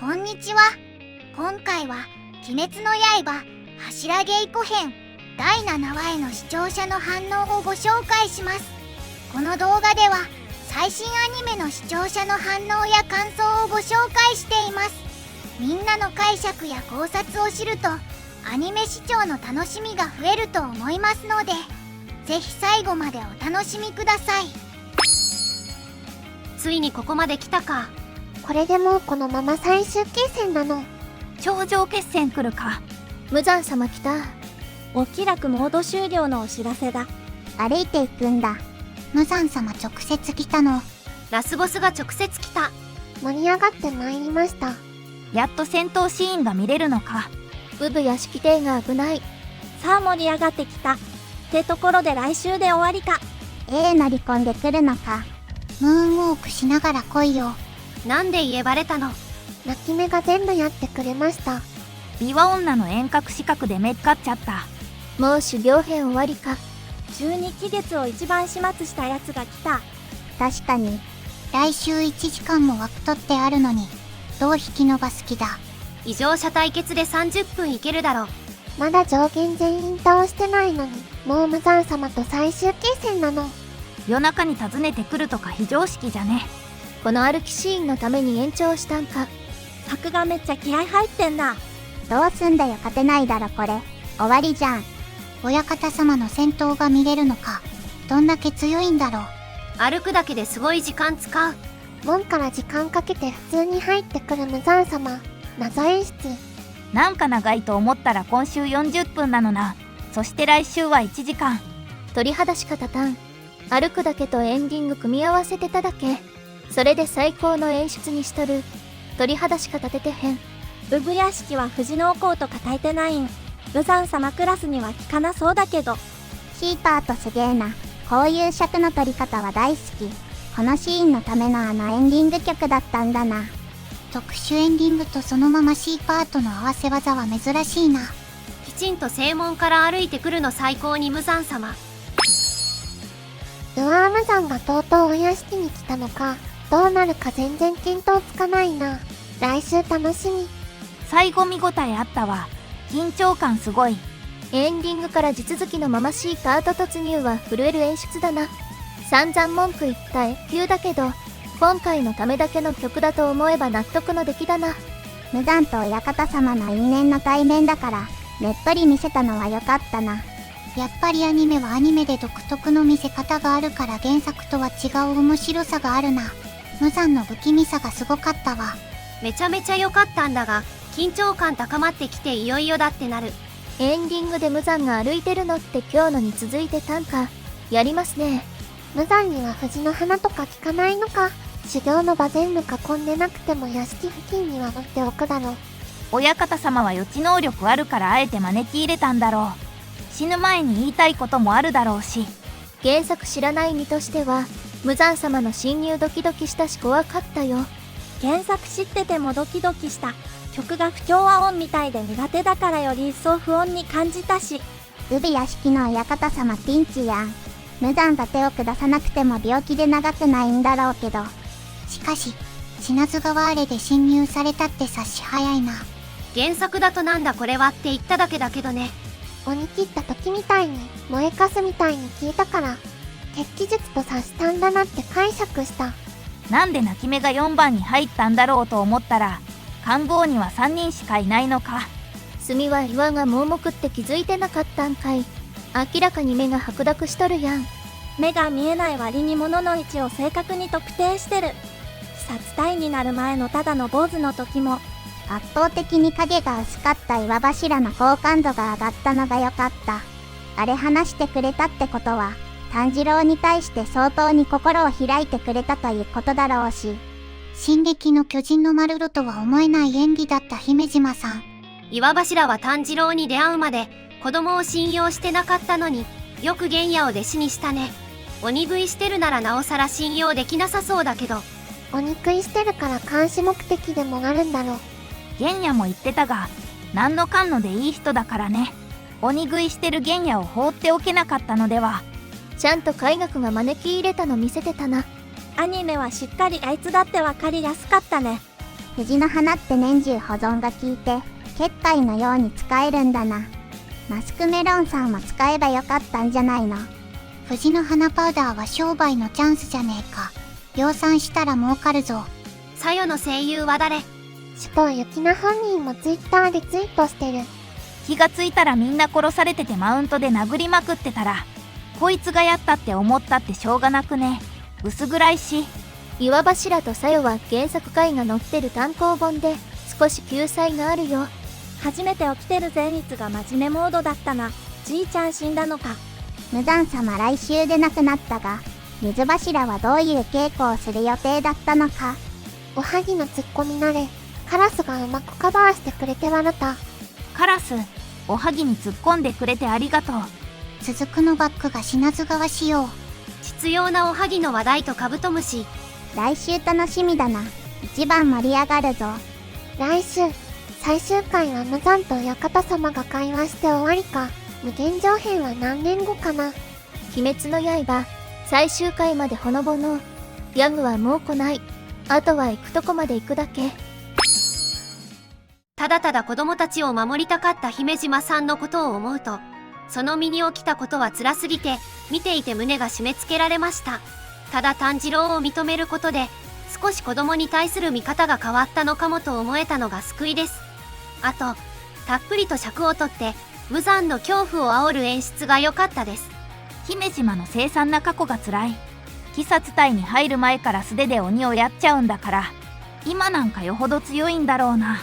こんにちは。今回は鬼滅の刃柱稽古編第7話への視聴者の反応をご紹介します。この動画では最新アニメの視聴者の反応や感想をご紹介しています。みんなの解釈や考察を知るとアニメ視聴の楽しみが増えると思いますので、ぜひ最後までお楽しみください。ついにここまで来たか。これでもうこのまま最終決戦なの。頂上決戦来るか。無惨様来た。お気楽モード終了のお知らせだ。歩いていくんだ。無惨様直接来たの。ラスボスが直接来た。盛り上がってまいりました。やっと戦闘シーンが見れるのか。ブブ屋敷邸が危ない。さあ盛り上がってきた。ってところで来週で終わりか。乗り込んでくるのか。ムーンウォークしながら来いよ。なんで家バレたの？泣き目が全部やってくれました。美和女の遠隔視覚でめっかっちゃった。もう修行編終わりか。12期月を一番始末したやつが来た。確かに。来週1時間も枠取ってあるのにどう引き延ばす気だ。異常者対決で30分いけるだろう。まだ上限全員倒してないのに、もう無惨様と最終決戦なの。夜中に訪ねてくるとか非常識じゃね。この歩きシーンのために延長したんか。作がめっちゃ気合入ってんな。どうすんだよ、勝てないだろこれ。終わりじゃん。親方様の戦闘が見れるのか。どんだけ強いんだろう。歩くだけですごい時間使う。門から時間かけて普通に入ってくる無惨様。謎演出。なんか長いと思ったら今週40分なのな。そして来週は1時間。鳥肌しか立たん。歩くだけとエンディング組み合わせてただけ。それで最高の演出にしとる。鳥肌しか立ててへん。ブブ屋敷は藤の甲とかたいてないん。無惨様クラスには効かなそうだけど。シーパートすげえな。こういう尺の取り方は大好き。このシーンのためのエンディング曲だったんだな。特殊エンディングとそのまま C パートの合わせ技は珍しいな。きちんと正門から歩いてくるの最高に無惨様。ルアーム山がとうとうお屋敷に来たのか。どうなるか全然見当つかないな。来週楽しみ。最後見応えあったわ。緊張感すごい。エンディングから地続きのまま C パート突入は震える演出だな。散々文句言った越級だけど、今回のためだけの曲だと思えば納得の出来だな。無惨と親方様の因縁の対面だから、ねっとり見せたのは良かったな。やっぱりアニメはアニメで独特の見せ方があるから原作とは違う面白さがあるな。無惨の不気味さがすごかったわ。めちゃめちゃ良かったんだが、緊張感高まってきていよいよだってなる。エンディングで無惨が歩いてるのって今日のに続いてたんか。やりますね。無惨には藤の花とか効かないのか。修行の場全部囲んでなくても屋敷付近には置いておくだろう。親方様は予知能力あるからあえて招き入れたんだろう。死ぬ前に言いたいこともあるだろうし。原作知らない身としては無惨様の侵入ドキドキしたし怖かったよ。原作知っててもドキドキした。曲が不協和音みたいで苦手だからより一層不穏に感じたし。ルビ屋敷の親方様ピンチやん。無惨が手を下さなくても病気で長くないんだろうけど。しかし品津川あれで侵入されたって察し早いな。原作だとなんだこれはって言っただけだけどね。鬼切った時みたいに燃えかすみたいに聞いたから血気術と察したんだなって解釈した。なんで泣き目が4番に入ったんだろうと思ったら官房には3人しかいないのか。炭は岩が盲目って気づいてなかったんかい。明らかに目が白濁しとるやん。目が見えない割に物の位置を正確に特定してる。殺体になる前のただの坊主の時も圧倒的に影が薄かった岩柱の好感度が上がったのが良かった。あれ話してくれたってことは炭治郎に対して相当に心を開いてくれたということだろうし。進撃の巨人のマルロとは思えない演技だった姫島さん。岩柱は炭治郎に出会うまで子供を信用してなかったのによく玄也を弟子にしたね。鬼食いしてるならなおさら信用できなさそうだけど。鬼食いしてるから監視目的でもあるんだろう。玄也も言ってたが何のかんのでいい人だからね。鬼食いしてる玄也を放っておけなかったのでは。ちゃんと海学が招き入れたの見せてたな。アニメはしっかりあいつだってわかりやすかったね。藤の花って年中保存が効いて結界のように使えるんだな。マスクメロンさんも使えばよかったんじゃないの。藤の花パウダーは商売のチャンスじゃねえか。量産したら儲かるぞ。さよの声優は誰？首藤ゆきな本人もツイッターでツイートしてる。気がついたらみんな殺されててマウントで殴りまくってたら、こいつがやったって思ったってしょうがなくね。薄暗いし。岩柱とさよは原作回が載ってる単行本で少し救済があるよ。初めて起きてる善逸が真面目モードだったな。じいちゃん死んだのか。無惨様来週で亡くなったが、水柱はどういう稽古をする予定だったのか。おはぎのツッコミ慣れ、カラスがうまくカバーしてくれて笑った。カラス、おはぎに突っ込んでくれてありがとう。続くのバックが品津川仕様。必要なおはぎの話題とカブトムシ。来週楽しみだな。一番盛り上がるぞ。来週、最終回は無惨と館様が会話して終わりか。無限上編は何年後かな。鬼滅の刃、最終回までほのぼの。ヤグはもう来ない。あとは行くとこまで行くだけ。ただただ子供たちを守りたかった姫島さんのことを思うと、その身に起きたことは辛すぎて、見ていて胸が締め付けられました。ただ炭治郎を認めることで、少し子供に対する見方が変わったのかもと思えたのが救いです。あと、たっぷりと尺をとって、無惨の恐怖を煽る演出が良かったです。姫島の凄惨な過去が辛い。鬼殺隊に入る前から素手で鬼をやっちゃうんだから、今なんかよほど強いんだろうな。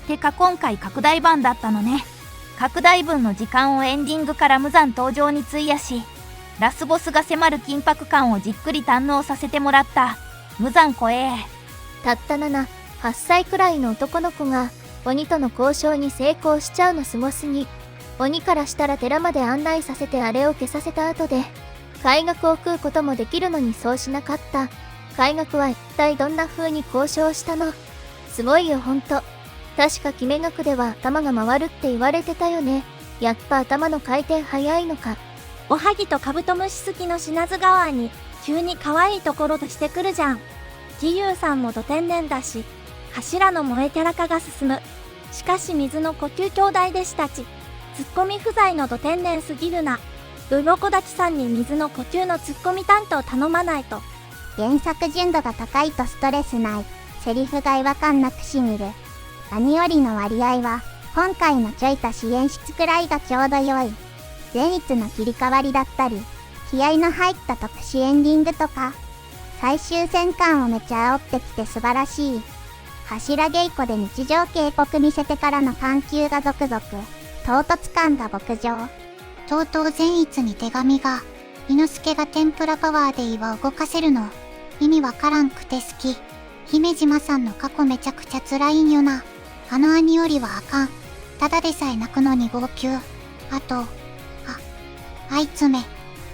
てか今回拡大版だったのね。拡大分の時間をエンディングから無惨登場に費やし、ラスボスが迫る緊迫感をじっくり堪能させてもらった。無惨怖え。たった7、8歳くらいの男の子が鬼との交渉に成功しちゃうのすごすぎ。鬼からしたら寺まで案内させてあれを消させた後で、海学を食うこともできるのにそうしなかった。海学は一体どんな風に交渉したの？すごいよほんと。確か決め学では頭が回るって言われてたよね。やっぱ頭の回転早いのか。おはぎとカブトムシ好きの品津川に急に可愛いところとしてくるじゃん。義勇さんもド天然だし、柱の萌えキャラ化が進む。しかし水の呼吸兄弟弟子たち、ツッコミ不在のド天然すぎるな。鱗立ちさんに水の呼吸のツッコミ担当頼まないと。原作純度が高いとストレスない。セリフが違和感なくしみる。何よりの割合は、今回のちょい足し演出くらいがちょうど良い。善逸の切り替わりだったり、気合の入った特殊エンディングとか、最終戦艦をめちゃ煽ってきて素晴らしい。柱稽古で日常警告見せてからの緩急が続々、唐突感が牧場。とうとう善逸に手紙が、猪之助が天ぷらパワーで岩動かせるの。意味わからんくて好き。姫島さんの過去めちゃくちゃ辛いんよな。あの兄よりはあかん。ただでさえ泣くのに号泣。あと、あいつめ。っ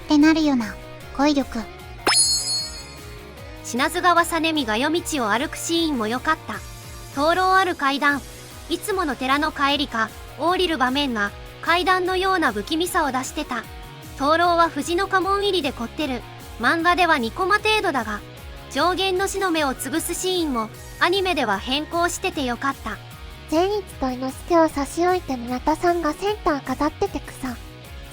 てなるよな。語彙力。品津川実美が夜道を歩くシーンも良かった。灯籠ある階段。いつもの寺の帰りか、降りる場面が階段のような不気味さを出してた。灯籠は藤の家紋入りで凝ってる。漫画では2コマ程度だが、上弦の死の目を潰すシーンもアニメでは変更しててよかった。善逸と猪之助を差し置いて村田さんがセンター飾ってて草。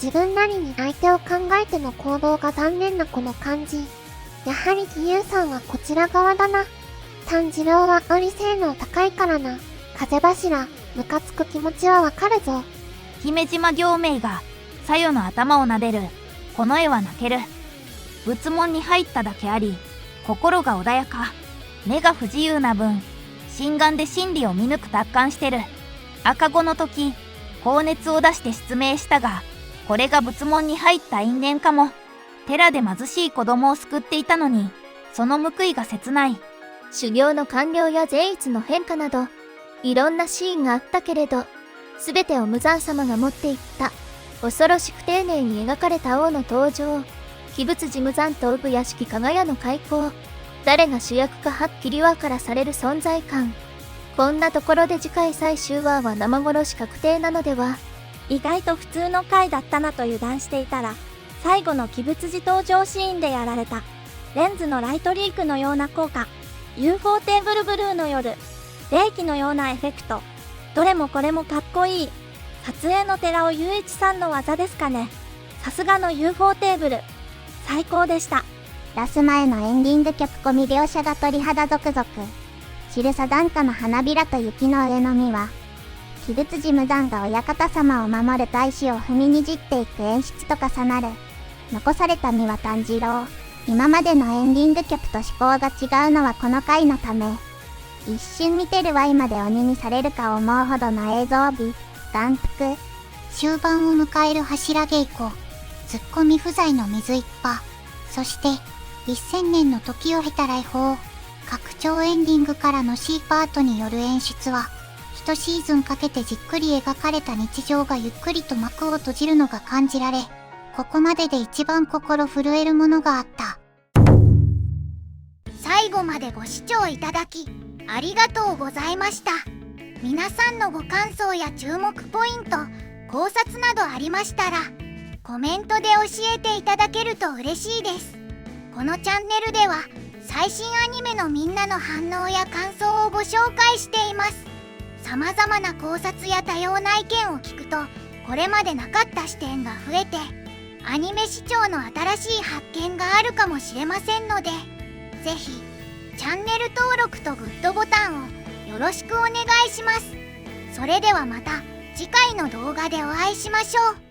自分なりに相手を考えての行動が残念なこの感じ。やはり義勇さんはこちら側だな。炭治郎は煽り性能高いからな。風柱、ムカつく気持ちはわかるぞ。姫島行明がさよの頭を撫でる。この絵は泣ける。仏門に入っただけあり、心が穏やか。目が不自由な分、心眼で真理を見抜く達観してる。赤子の時、高熱を出して失明したが、これが仏門に入った因縁かも。寺で貧しい子供を救っていたのに、その報いが切ない。修行の完了や善逸の変化など、いろんなシーンがあったけれど、すべてを無惨様が持っていった。恐ろしく丁寧に描かれた王の登場。鬼仏寺無惨と産屋敷加賀屋の開口。誰が主役かはっきり分からされる存在感。こんなところで次回最終話は生殺し確定なのでは。意外と普通の回だったなと油断していたら、最後の鬼仏寺登場シーンでやられた。レンズのライトリークのような効果。UFO テーブルブルーの夜。霊気のようなエフェクト。どれもこれもかっこいい。撮影の寺尾雄一さんの技ですかね。さすがの UFO テーブル。最高でした。ラス前のエンディング曲込み描写が鳥肌ゾクゾク。チルサ檀家の花びらと雪の上の実は、鬼物寺無惨が親方様を守る大志を踏みにじっていく演出と重なる。残された実は炭治郎。今までのエンディング曲と思考が違うのはこの回のため。一瞬見てるワイまで鬼にされるか思うほどの映像美、眼福。終盤を迎える柱稽古。ツッコミ不在の水一派。そして、1000年の時を経た来訪。拡張エンディングからの C パートによる演出は、1シーズンかけてじっくり描かれた日常がゆっくりと幕を閉じるのが感じられ、ここまでで一番心震えるものがあった。最後までご視聴いただき、ありがとうございました。皆さんのご感想や注目ポイント、考察などありましたら、コメントで教えていただけると嬉しいです。このチャンネルでは、最新アニメのみんなの反応や感想をご紹介しています。様々な考察や多様な意見を聞くと、これまでなかった視点が増えて、アニメ視聴の新しい発見があるかもしれませんので、ぜひ、チャンネル登録とグッドボタンをよろしくお願いします。それではまた次回の動画でお会いしましょう。